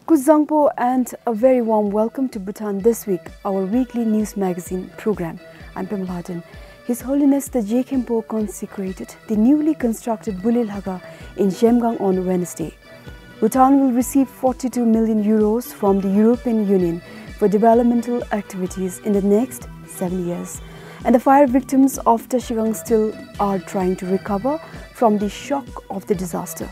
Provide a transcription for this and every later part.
Kuzangpo and a very warm welcome to Bhutan This Week, our weekly news magazine program. I'm Pamela. His Holiness the Jekhempo consecrated the newly constructed Bulil Haga in Shemgang on Wednesday. Bhutan will receive 42 million euros from the European Union for developmental activities in the next 7 years. And the fire victims of Tashigang still are trying to recover from the shock of the disaster.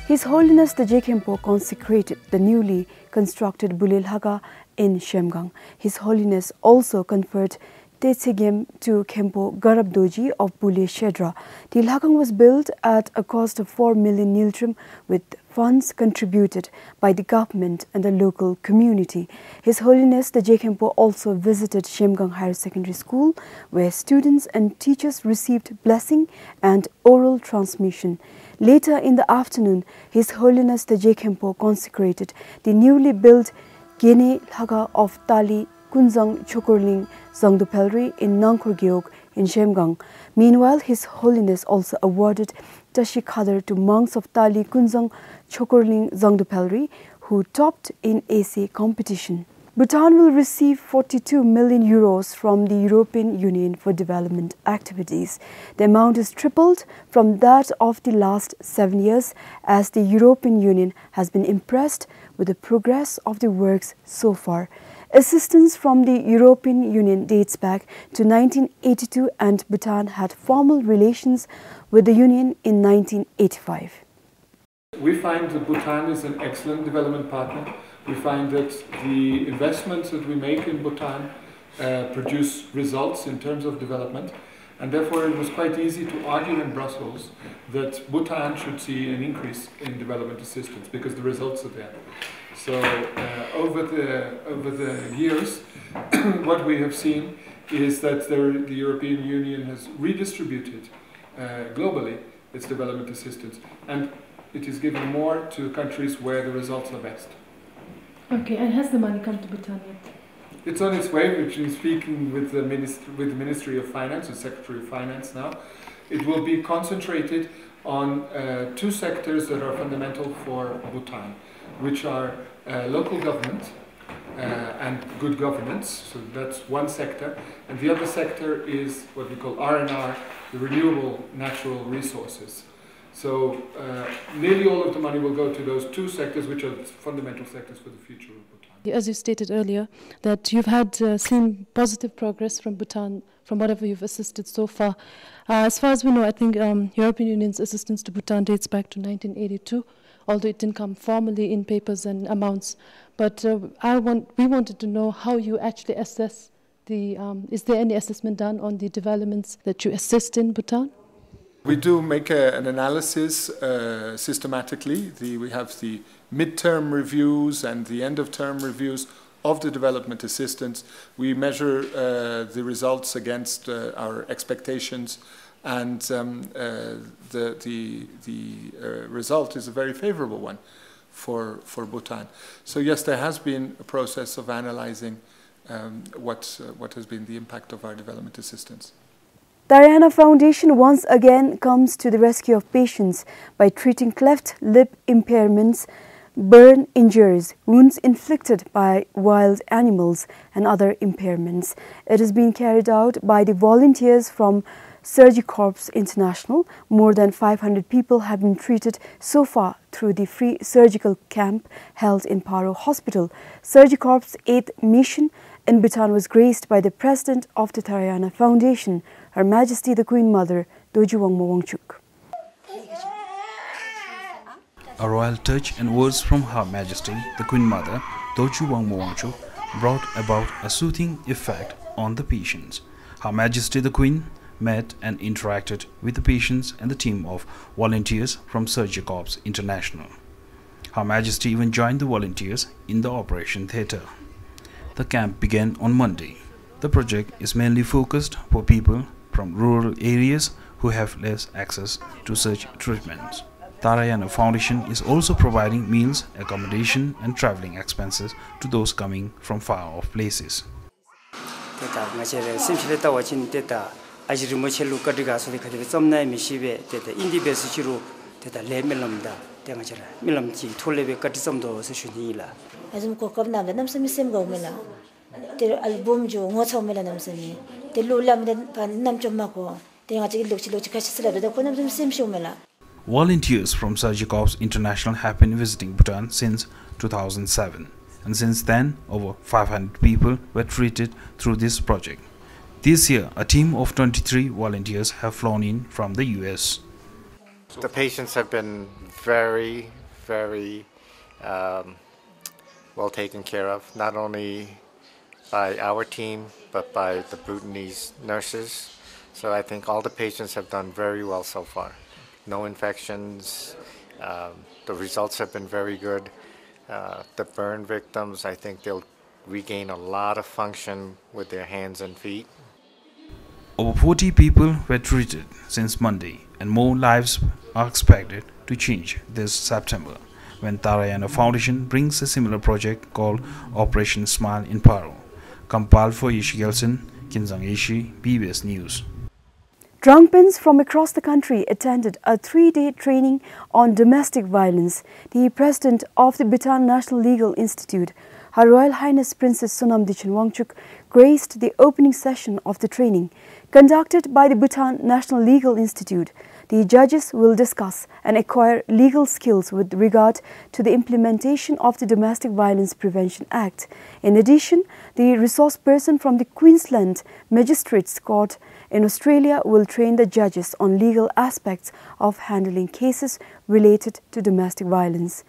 His Holiness the Jekhempo consecrated the newly constructed Bulil Haga in Shemgang. His Holiness also conferred Tetsegem to Kempo Garabdoji of Bule Shedra. The Hagang was built at a cost of 4 million niltrim with funds contributed by the government and the local community. His Holiness the Jekhempo also visited Shemgang Higher Secondary School, where students and teachers received blessing and oral transmission. Later in the afternoon, His Holiness the Jekhempo consecrated the newly built Gene Haga of Tali Kunzang Chokorling Zangdupelri in Nangkorgeok in Shemgang. Meanwhile, His Holiness also awarded Tashi Khadar to monks of Tali Kunzang Chokorling Zangdupelri who topped in AC competition. Bhutan will receive 42 million euros from the European Union for development activities. The amount is tripled from that of the last 7 years, as the European Union has been impressed with the progress of the works so far. Assistance from the European Union dates back to 1982, and Bhutan had formal relations with the Union in 1985. We find that Bhutan is an excellent development partner. We find that the investments that we make in Bhutan produce results in terms of development, and therefore it was quite easy to argue in Brussels that Bhutan should see an increase in development assistance because the results are there. So over the years, what we have seen is that the European Union has redistributed globally its development assistance, and it is given more to countries where the results are best. Okay, and has the money come to Bhutan yet? It's on its way. We've been speaking with the Ministry of Finance, the Secretary of Finance now. It will be concentrated on two sectors that are fundamental for Bhutan, which are local government and good governance. So that's one sector. And the other sector is what we call R&R, the renewable natural resources. So nearly all of the money will go to those two sectors, which are fundamental sectors for the future of Bhutan. As you stated earlier, that you've had seen positive progress from Bhutan, from whatever you've assisted so far. As far as we know, I think European Union's assistance to Bhutan dates back to 1982, although it didn't come formally in papers and amounts. But we wanted to know how you actually assess is there any assessment done on the developments that you assist in Bhutan? We do make an analysis systematically. We have the mid-term reviews and the end-of-term reviews of the development assistance. We measure the results against our expectations, and the result is a very favorable one for Bhutan. So yes, there has been a process of analyzing what has been the impact of our development assistance. Tariana Foundation once again comes to the rescue of patients by treating cleft lip impairments, burn injuries, wounds inflicted by wild animals and other impairments. It is being carried out by the volunteers from Surgicorps International. More than 500 people have been treated so far through the free surgical camp held in Paro Hospital. Surgicorps' 8th mission in Bhutan was graced by the president of the Tariana Foundation, Her Majesty the Queen Mother, Doji Wangmo Wangchuk. A royal touch and words from Her Majesty the Queen Mother, Doji Wangmo Wangchuk, brought about a soothing effect on the patients. Her Majesty the Queen met and interacted with the patients and the team of volunteers from Surgicorps International. Her Majesty even joined the volunteers in the operation theatre. The camp began on Monday. The project is mainly focused for people from rural areas who have less access to such treatments. Tariana Foundation is also providing meals, accommodation and traveling expenses to those coming from far-off places. 아지르 모첼루 까드가 소리 가지고 좀나이 미시베 데데 인디베스치로 데다 레멜럼다 땡아처럼 밀람지 톨레베 까티섬도 세슈니라 아좀 고급남다 남섬이 셈고면라 때 앨범 중 어처음에 남섬이 때 룰람데 반남좀 막고 땡아지 lokchi 같이 쓰라도 그 남섬 셈쇼면라. Volunteers from Surgical Corps International have been visiting Bhutan since 2007, and since then over 500 people were treated through this project. This year, a team of 23 volunteers have flown in from the US. The patients have been very, very well taken care of, not only by our team, but by the Bhutanese nurses. So I think all the patients have done very well so far. No infections, the results have been very good. The burn victims, I think they'll regain a lot of function with their hands and feet. Over 40 people were treated since Monday, and more lives are expected to change this September when Tariana Foundation brings a similar project called Operation Smile in Paro. Compiled for Yishi Gelson, Kinzang Yishi, BBS News. Drungpins from across the country attended a 3-day training on domestic violence. The president of the Bhutan National Legal Institute, Her Royal Highness Princess Sonam Dichin Wangchuk, graced the opening session of the training. Conducted by the Bhutan National Legal Institute, the judges will discuss and acquire legal skills with regard to the implementation of the Domestic Violence Prevention Act. In addition, the resource person from the Queensland Magistrates Court in Australia will train the judges on legal aspects of handling cases related to domestic violence.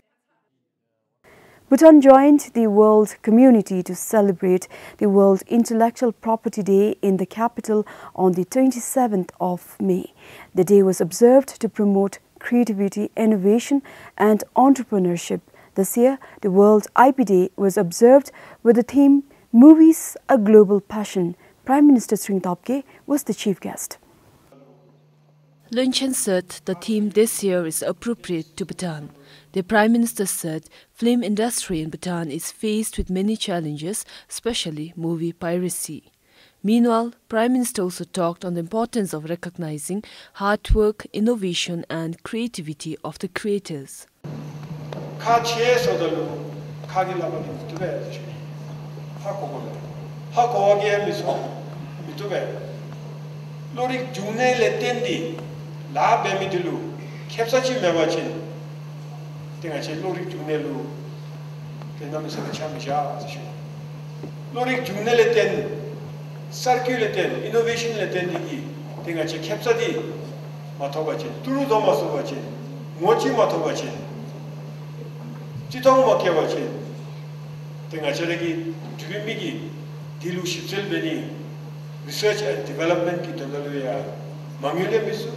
Bhutan joined the world community to celebrate the World Intellectual Property Day in the capital on the 27th of May. The day was observed to promote creativity, innovation and entrepreneurship. This year, the World IP Day was observed with the theme Movies, a Global Passion. Prime Minister Sring Topke was the chief guest. Lun Chen said the theme this year is appropriate to Bhutan. The Prime Minister said film industry in Bhutan is faced with many challenges, especially movie piracy. Meanwhile, Prime Minister also talked on the importance of recognizing hard work, innovation and creativity of the creators. La bemidilu kepsachi mewachin tingache lorik junelu kenam se chamja ashu lorik junele ten circular ten innovation le ten digi tingache kepsadi matobachin turu domaso bachin mochi matobachin chitong makewachin tingache regi dreamigi dilu shipsel beni research and development ki todoluya mangile misu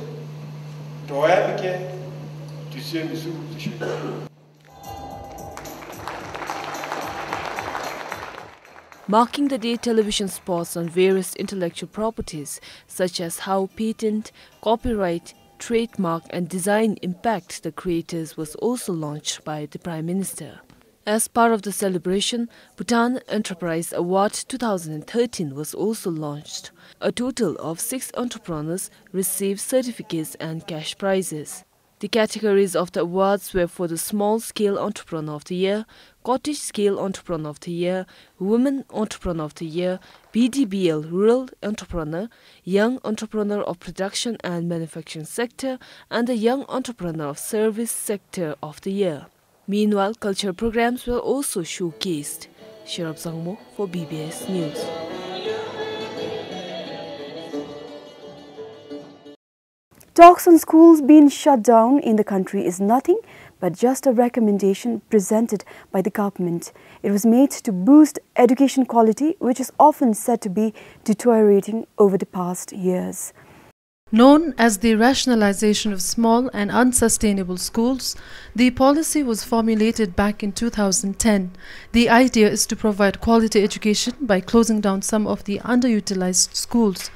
Marking the day, television spots on various intellectual properties such as how patent, copyright, trademark and design impact the creators was also launched by the Prime Minister. As part of the celebration, Bhutan Enterprise Award 2013 was also launched. A total of 6 entrepreneurs received certificates and cash prizes. The categories of the awards were for the Small Scale Entrepreneur of the Year, Cottage Scale Entrepreneur of the Year, Women Entrepreneur of the Year, BDBL Rural Entrepreneur, Young Entrepreneur of Production and Manufacturing Sector, and the Young Entrepreneur of Service Sector of the Year. Meanwhile, cultural programs were also showcased. Sharab Zangmo for BBS News. Talks on schools being shut down in the country is nothing but just a recommendation presented by the government. It was made to boost education quality, which is often said to be deteriorating over the past years. Known as the rationalization of small and unsustainable schools, the policy was formulated back in 2010. The idea is to provide quality education by closing down some of the underutilized schools.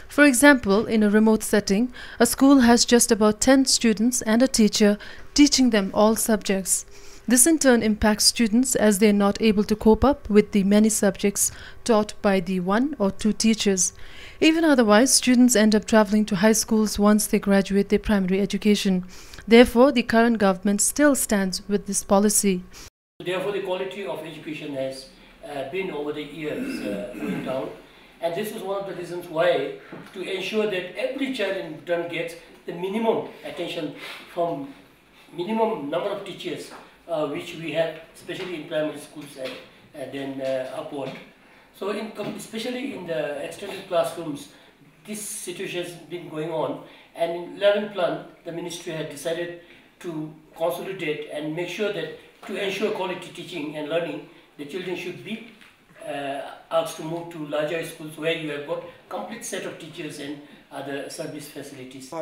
For example, in a remote setting, a school has just about 10 students and a teacher teaching them all subjects. This in turn impacts students as they are not able to cope up with the many subjects taught by the 1 or 2 teachers. Even otherwise, students end up traveling to high schools once they graduate their primary education. Therefore, the current government still stands with this policy. Therefore, the quality of education has been over the years going down, and this is one of the reasons why, to ensure that every child in Bhutan gets the minimum attention from minimum number of teachers, which we have, especially in primary schools and then upward. So, especially in the extended classrooms, this situation has been going on, and in 11th plan, the ministry had decided to consolidate and make sure that to ensure quality teaching and learning, the children should be asked to move to larger schools where you have got complete set of teachers and other service facilities.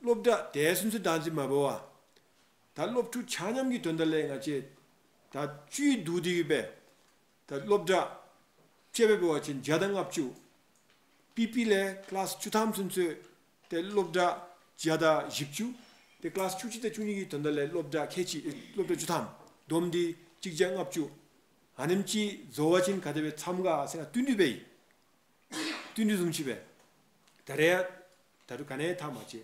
lobda 대순수 단지 마보아 다 롭투 찬양기 돈달래 같이 다 쥐 두디기베 다 롭다 제베보아 진 자당압주 비필레 클래스 주탐순수 대 롭다 지하다 집주 대 클래스 추치대 주니기 돈달래 롭다 캐치 롭다 주탐 돔디 직장압주 아님지 조와진 가데베 참가 생각 뚜니베이 뚜니숨치베 다레야 다루카네 타마치.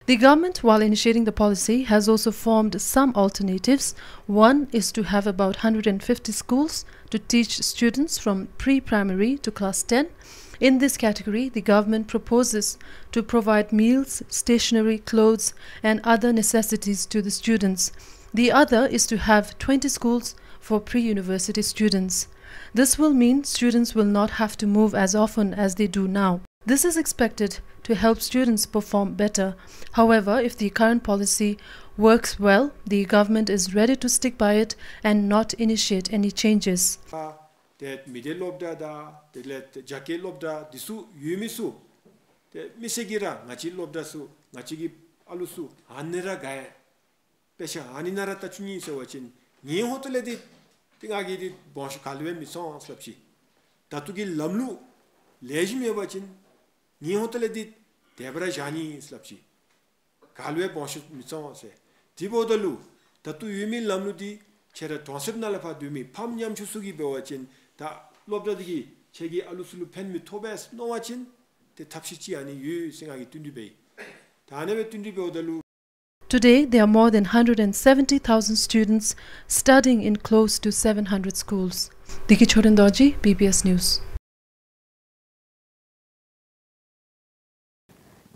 The government, while initiating the policy, has also formed some alternatives. One is to have about 150 schools to teach students from pre-primary to class 10. In this category, the government proposes to provide meals, stationery, clothes, and other necessities to the students. The other is to have 20 schools for pre-university students. This will mean students will not have to move as often as they do now. This is expected to help students perform better. However, if the current policy works well, the government is ready to stick by it and not initiate any changes. Ni hotel di debra jani slapsi galwe bonshut mitso se dibodalu tatu yumi lamlu di chera tonsep nalafa dumi pamnyam chusugi bewachin da lobdadigi chegi alusulu penmi tobes nowachin te tapsichi ani yu singagi tundibe danewe tundibe odalu. Today, there are more than 170,000 students studying in close to 700 schools. Diki Chorindoji, PBS News.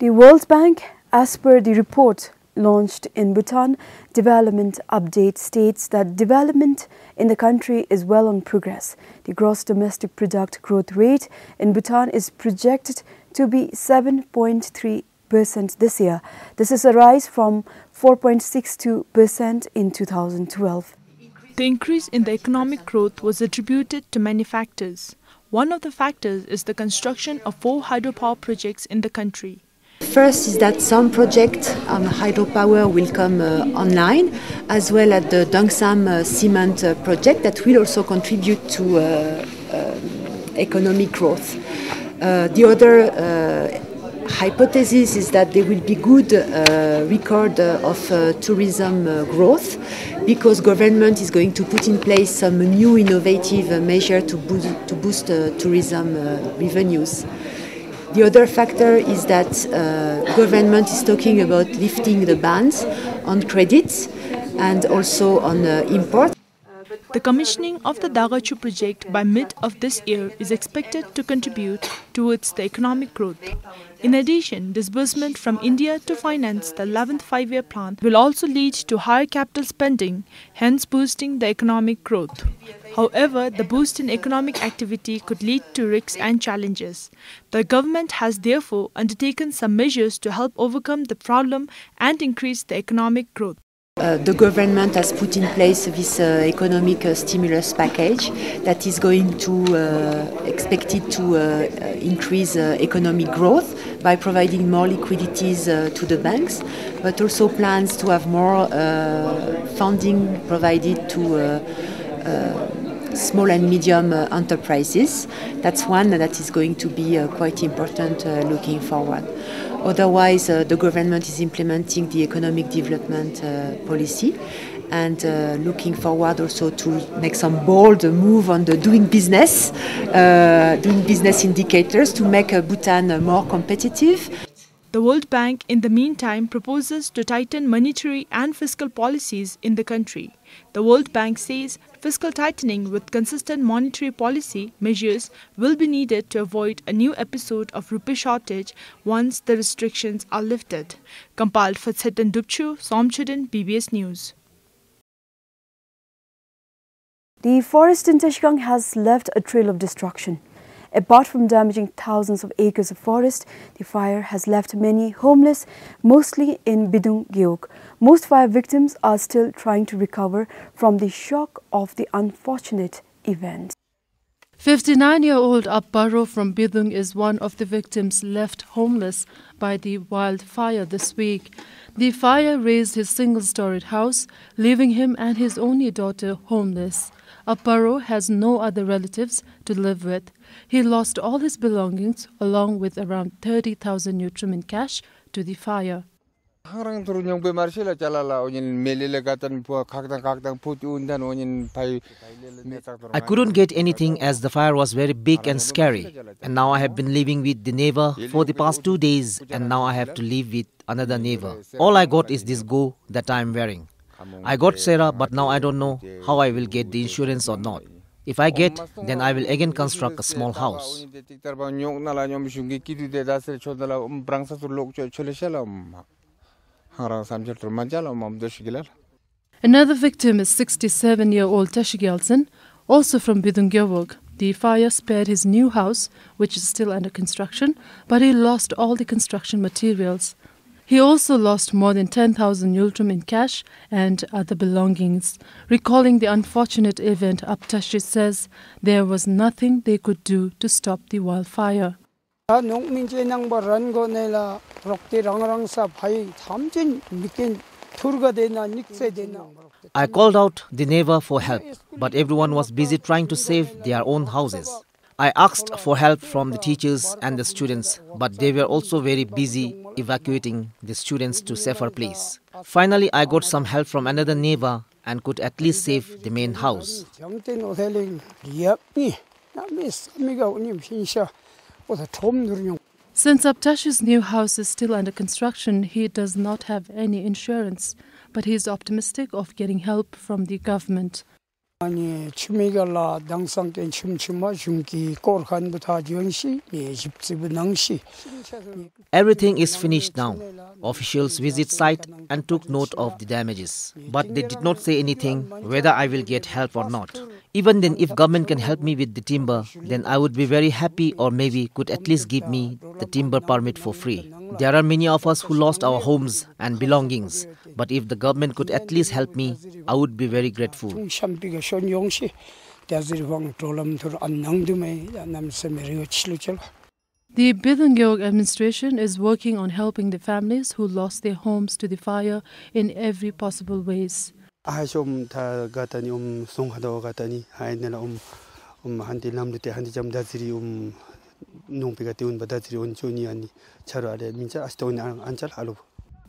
The World Bank, as per the report launched in Bhutan Development Update, states that development in the country is well on progress. The gross domestic product growth rate in Bhutan is projected to be 7.3% this year. This is a rise from 4.62% in 2012. The increase in the economic growth was attributed to many factors. One of the factors is the construction of 4 hydropower projects in the country. First is that some projects on hydropower will come online, as well as the Dongsam cement project that will also contribute to economic growth. The other hypothesis is that there will be good record of tourism growth, because government is going to put in place some new innovative measure to boost tourism revenues. The other factor is that government is talking about lifting the bans on credits and also on import. The commissioning of the Dagachu project by mid of this year is expected to contribute towards the economic growth. In addition, disbursement from India to finance the 11th five-year plan will also lead to higher capital spending, hence boosting the economic growth. However, the boost in economic activity could lead to risks and challenges. The government has therefore undertaken some measures to help overcome the problem and increase the economic growth. The government has put in place this economic stimulus package that is going to expected to increase economic growth by providing more liquidities to the banks, but also plans to have more funding provided to small and medium enterprises. That's one that is going to be quite important looking forward. Otherwise, the government is implementing the economic development policy and looking forward also to make some bold move on the doing business indicators to make Bhutan more competitive. The World Bank, in the meantime, proposes to tighten monetary and fiscal policies in the country. The World Bank says fiscal tightening with consistent monetary policy measures will be needed to avoid a new episode of rupee shortage once the restrictions are lifted. Compiled for Tsetan Dupchu, Somchudin, BBS News. The forest in Tashkang has left a trail of destruction. Apart from damaging thousands of acres of forest, the fire has left many homeless, mostly in Bidung Geog. Most fire victims are still trying to recover from the shock of the unfortunate event. 59-year-old Apparo from Bidung is one of the victims left homeless by the wildfire this week. The fire razed his single-storied house, leaving him and his only daughter homeless. Apparo has no other relatives to live with. He lost all his belongings along with around 30,000 Nutrum in cash to the fire. I couldn't get anything as the fire was very big and scary. And now I have been living with the neighbor for the past 2 days, and now I have to live with another neighbor. All I got is this go that I am wearing. I got Sarah, but now I don't know how I will get the insurance or not. If I get, then I will again construct a small house. Another victim is 67-year-old Tashigelson, also from Bidungyawog. The fire spared his new house, which is still under construction, but he lost all the construction materials. He also lost more than 10,000 Nultrum in cash and other belongings. Recalling the unfortunate event, Aptashi says there was nothing they could do to stop the wildfire. I called out the neighbor for help, but everyone was busy trying to save their own houses. I asked for help from the teachers and the students, but they were also very busy evacuating the students to safer place. Finally, I got some help from another neighbor and could at least save the main house. Since Aptashi's new house is still under construction, he does not have any insurance, but he is optimistic of getting help from the government. Everything is finished now. Officials visit site and took note of the damages. But they did not say anything whether I will get help or not. Even then, if government can help me with the timber, then I would be very happy, or maybe could at least give me the timber permit for free. There are many of us who lost our homes and belongings. But if the government could at least help me, I would be very grateful. The Bidungyog administration is working on helping the families who lost their homes to the fire in every possible ways.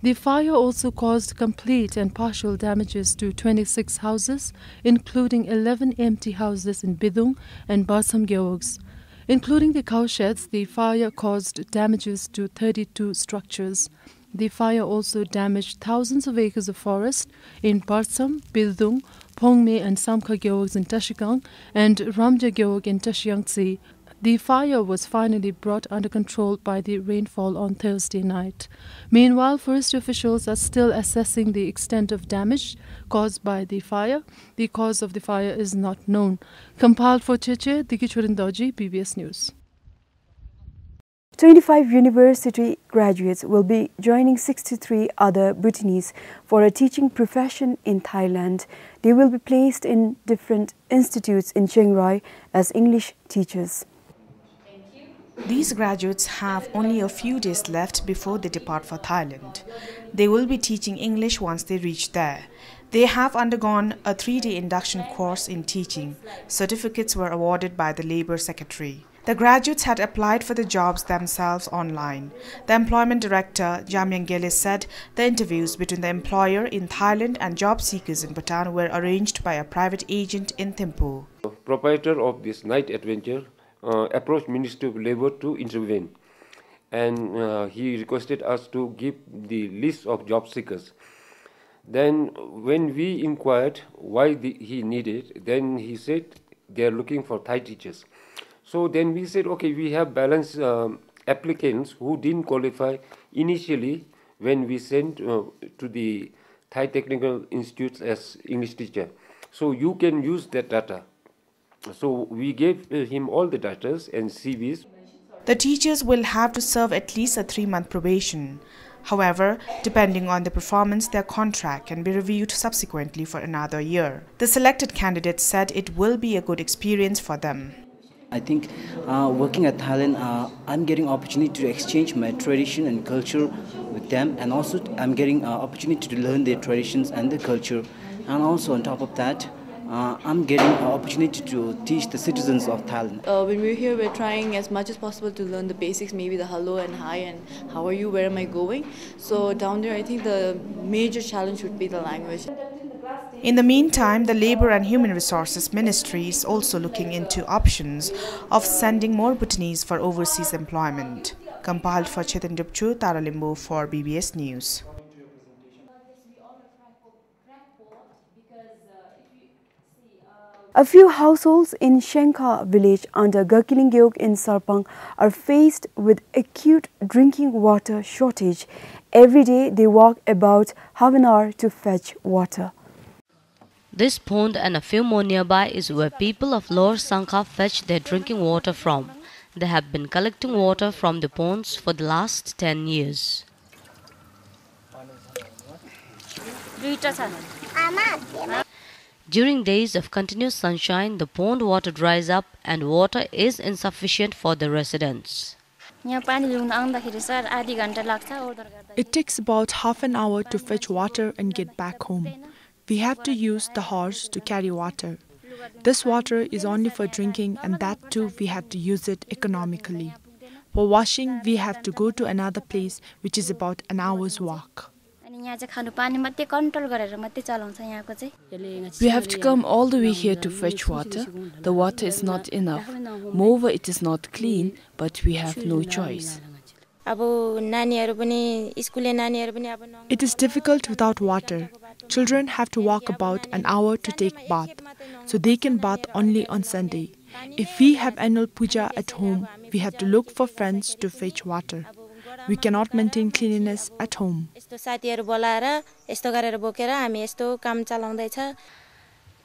The fire also caused complete and partial damages to 26 houses, including 11 empty houses in Bidung and Barsam Gyeogs. Including the cowsheds, the fire caused damages to 32 structures. The fire also damaged thousands of acres of forest in Barsam, Bidung, Pongme and Samkha Gyeogs in Tashigang and Ramja Gyeog in Tashiangtsi. The fire was finally brought under control by the rainfall on Thursday night. Meanwhile, forestry officials are still assessing the extent of damage caused by the fire. The cause of the fire is not known. Compiled for Cheche, Dikichurindoji, PBS News. 25 university graduates will be joining 63 other Bhutanese for a teaching profession in Thailand. They will be placed in different institutes in Chiang Rai as English teachers. These graduates have only a few days left before they depart for Thailand. They will be teaching English once they reach there. They have undergone a 3-day induction course in teaching. Certificates were awarded by the Labour Secretary. The graduates had applied for the jobs themselves online. The employment director, Jamyang Gele, said the interviews between the employer in Thailand and job seekers in Bhutan were arranged by a private agent in Thimphu. The proprietor of this night adventure approached Ministry of Labour to intervene, and he requested us to give the list of job seekers. Then when we inquired why he needed, then he said they are looking for Thai teachers. So then we said, okay, we have balanced applicants who didn't qualify initially when we sent to the Thai Technical Institutes as English teacher. So you can use that data. So we gave him all the data and CVs. The teachers will have to serve at least a 3-month probation. However, depending on the performance, their contract can be reviewed subsequently for another year. The selected candidates said it will be a good experience for them. I think working at Thailand, I'm getting opportunity to exchange my tradition and culture with them, and also I'm getting opportunity to learn their traditions and their culture. And also on top of that, I'm getting an opportunity to teach the citizens of Thailand. When we're here, we're trying as much as possible to learn the basics, maybe the hello and hi and how are you, where am I going. So down there, I think the major challenge would be the language. In the meantime, the Labour and Human Resources Ministry is also looking into options of sending more Bhutanese for overseas employment. Compiled for Chetan Dupchu, Tara Limbo for BBS News. A few households in Shenka village under Gakilingyok in Sarpang are faced with acute drinking water shortage. Every day they walk about half an hour to fetch water. This pond and a few more nearby is where people of Lower Sangka fetch their drinking water from. They have been collecting water from the ponds for the last 10 years. During days of continuous sunshine, the pond water dries up and water is insufficient for the residents. It takes about half an hour to fetch water and get back home. We have to use the horse to carry water. This water is only for drinking, and that too we have to use it economically. For washing, we have to go to another place which is about an hour's walk. We have to come all the way here to fetch water. The water is not enough. Moreover, it is not clean, but we have no choice. It is difficult without water. Children have to walk about an hour to take bath, so they can bath only on Sunday. If we have annual puja at home, we have to look for friends to fetch water. We cannot maintain cleanliness at home.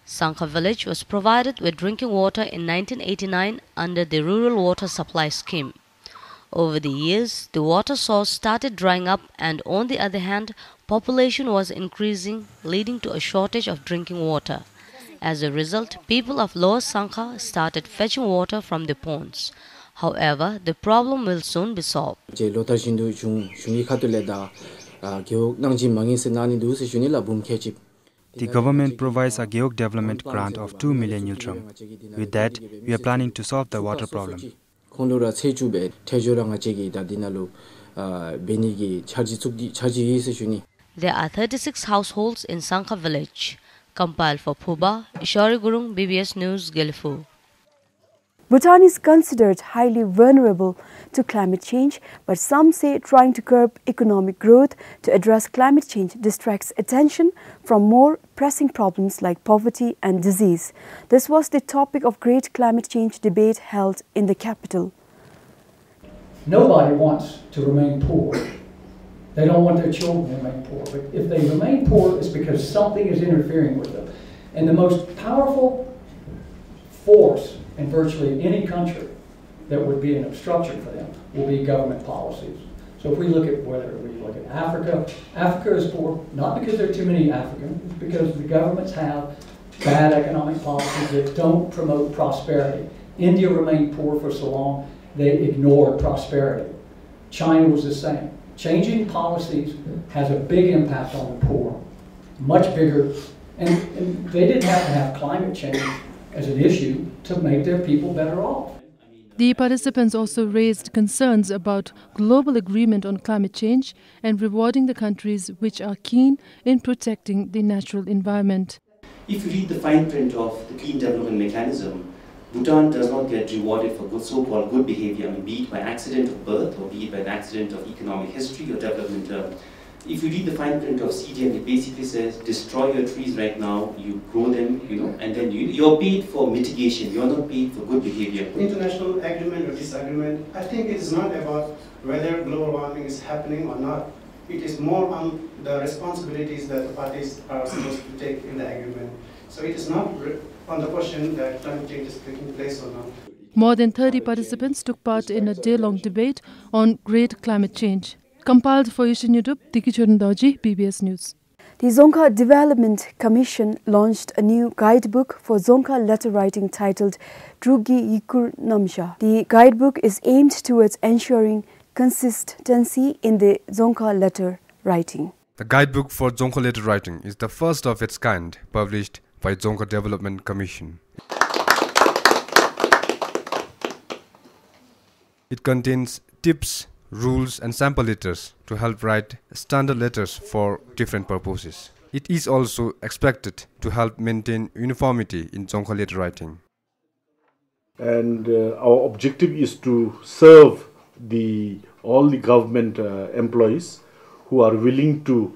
Sangka village was provided with drinking water in 1989 under the Rural Water Supply Scheme. Over the years, the water source started drying up, and on the other hand, population was increasing, leading to a shortage of drinking water. As a result, people of Lower Sangka started fetching water from the ponds. However, the problem will soon be solved. The government provides a Geog development grant of 2 million yultrum. With that, we are planning to solve the water problem. There are 36 households in Sangka village. Compiled for Phuba, Ishori Gurung, BBS News, Gelifu. Bhutan is considered highly vulnerable to climate change, but some say trying to curb economic growth to address climate change distracts attention from more pressing problems like poverty and disease. This was the topic of great climate change debate held in the capital. Nobody wants to remain poor. They don't want their children to remain poor. But if they remain poor, it's because something is interfering with them. And the most powerful force in virtually any country that would be an obstruction for them will be government policies. So if we look at whether we look at Africa, Africa is poor not because there are too many Africans, it's because the governments have bad economic policies that don't promote prosperity. India remained poor for so long, they ignored prosperity. China was the same. Changing policies has a big impact on the poor. much bigger, and they didn't have to have climate change as an issue to make their people better off. The participants also raised concerns about global agreement on climate change and rewarding the countries which are keen in protecting the natural environment. If you read the fine print of the Clean Development Mechanism, Bhutan does not get rewarded for so-called good behavior, be it by accident of birth or be it by the accident of economic history or development. If you read the fine print of CDM, it basically says, destroy your trees right now, you grow them, and then you're paid for mitigation, you're not paid for good behavior. International agreement or disagreement, I think it is not about whether global warming is happening or not. It is more on the responsibilities that the parties are supposed to take in the agreement. So it is not on the question that climate change is taking place or not. More than 30 participants took part in a day-long debate on great climate change. Compiled for Asian YouTube, Tiki Chorandaji, PBS News. The Dzongkha Development Commission launched a new guidebook for Dzongkha letter writing titled Drugi Yikur Namsha. The guidebook is aimed towards ensuring consistency in the Dzongkha letter writing. The guidebook for Dzongkha letter writing is the first of its kind published by Dzongkha Development Commission. It contains tips, rules and sample letters to help write standard letters for different purposes. It is also expected to help maintain uniformity in Dzongkha letter writing. And our objective is to serve all the government employees who are willing to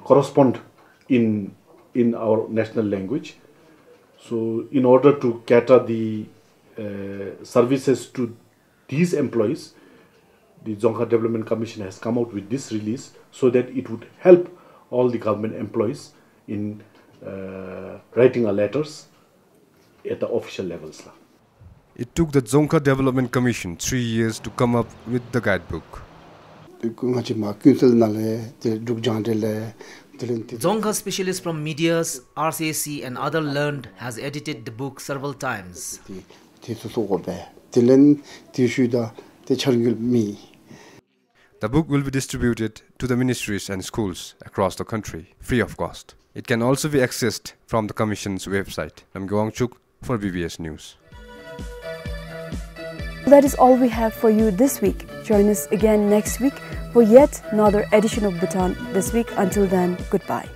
correspond in our national language. So in order to cater the services to these employees, the Dzongkha Development Commission has come out with this release so that it would help all the government employees in writing our letters at the official levels. It took the Dzongkha Development Commission 3 years to come up with the guidebook. Dzongkha specialists from medias, RCAC and other learned has edited the book several times. The book will be distributed to the ministries and schools across the country, free of cost. It can also be accessed from the Commission's website. I'm Gawangchuk for BBS News. That is all we have for you this week. Join us again next week for yet another edition of Bhutan This Week. Until then, goodbye.